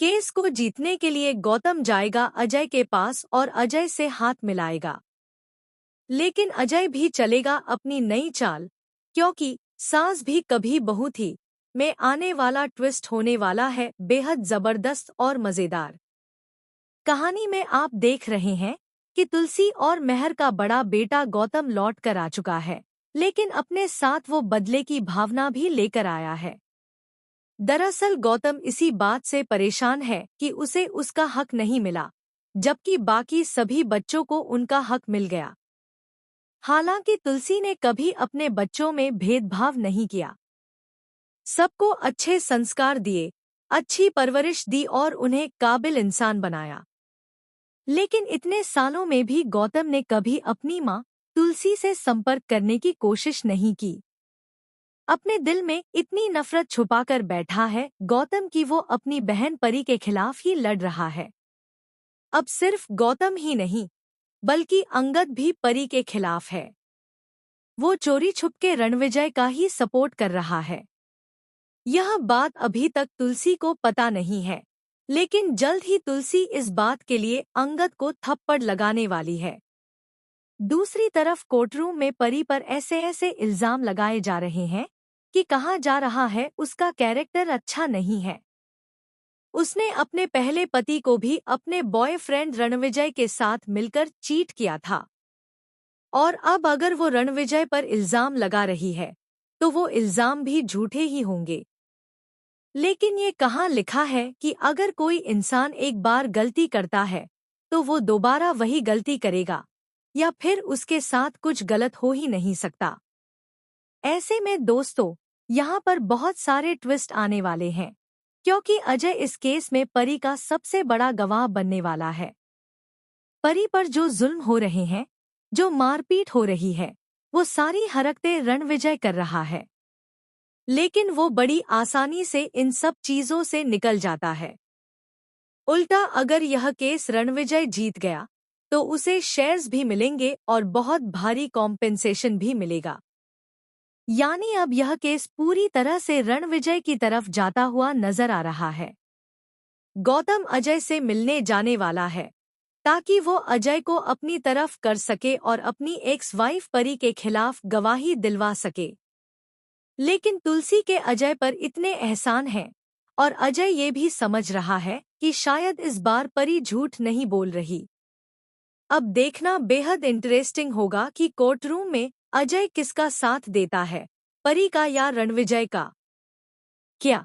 Case को जीतने के लिए गौतम जाएगा अजय के पास और अजय से हाथ मिलाएगा। लेकिन अजय भी चलेगा अपनी नई चाल, क्योंकि सास भी कभी बहू थी में आने वाला ट्विस्ट होने वाला है बेहद जबरदस्त और मजेदार। कहानी में आप देख रहे हैं कि तुलसी और मेहर का बड़ा बेटा गौतम लौट कर आ चुका है, लेकिन अपने साथ वो बदले की भावना भी लेकर आया है। दरअसल गौतम इसी बात से परेशान है कि उसे उसका हक नहीं मिला, जबकि बाकी सभी बच्चों को उनका हक मिल गया। हालांकि तुलसी ने कभी अपने बच्चों में भेदभाव नहीं किया, सबको अच्छे संस्कार दिए, अच्छी परवरिश दी और उन्हें काबिल इंसान बनाया। लेकिन इतने सालों में भी गौतम ने कभी अपनी माँ तुलसी से संपर्क करने की कोशिश नहीं की। अपने दिल में इतनी नफरत छुपाकर बैठा है गौतम कि वो अपनी बहन परी के खिलाफ ही लड़ रहा है। अब सिर्फ गौतम ही नहीं, बल्कि अंगद भी परी के खिलाफ है। वो चोरी छुपके रणविजय का ही सपोर्ट कर रहा है। यह बात अभी तक तुलसी को पता नहीं है, लेकिन जल्द ही तुलसी इस बात के लिए अंगद को थप्पड़ लगाने वाली है। दूसरी तरफ कोर्टरूम में परी पर ऐसे ऐसे इल्जाम लगाए जा रहे हैं कि कहा जा रहा है उसका कैरेक्टर अच्छा नहीं है। उसने अपने पहले पति को भी अपने बॉयफ्रेंड रणविजय के साथ मिलकर चीट किया था, और अब अगर वो रणविजय पर इल्जाम लगा रही है तो वो इल्जाम भी झूठे ही होंगे। लेकिन ये कहाँ लिखा है कि अगर कोई इंसान एक बार गलती करता है तो वो दोबारा वही गलती करेगा, या फिर उसके साथ कुछ गलत हो ही नहीं सकता। ऐसे में दोस्तों, यहाँ पर बहुत सारे ट्विस्ट आने वाले हैं, क्योंकि अजय इस केस में परी का सबसे बड़ा गवाह बनने वाला है। परी पर जो जुल्म हो रहे हैं, जो मारपीट हो रही है, वो सारी हरकतें रणविजय कर रहा है। लेकिन वो बड़ी आसानी से इन सब चीजों से निकल जाता है। उल्टा अगर यह केस रणविजय जीत गया तो उसे शेयर्स भी मिलेंगे और बहुत भारी कॉम्पेंसेशन भी मिलेगा। यानी अब यह केस पूरी तरह से रणविजय की तरफ जाता हुआ नजर आ रहा है। गौतम अजय से मिलने जाने वाला है ताकि वो अजय को अपनी तरफ कर सके और अपनी एक्स वाइफ परी के खिलाफ गवाही दिलवा सके। लेकिन तुलसी के अजय पर इतने एहसान हैं, और अजय ये भी समझ रहा है कि शायद इस बार परी झूठ नहीं बोल रही। अब देखना बेहद इंटरेस्टिंग होगा कि कोर्टरूम में अजय किसका साथ देता है, परी का या रणविजय का। क्या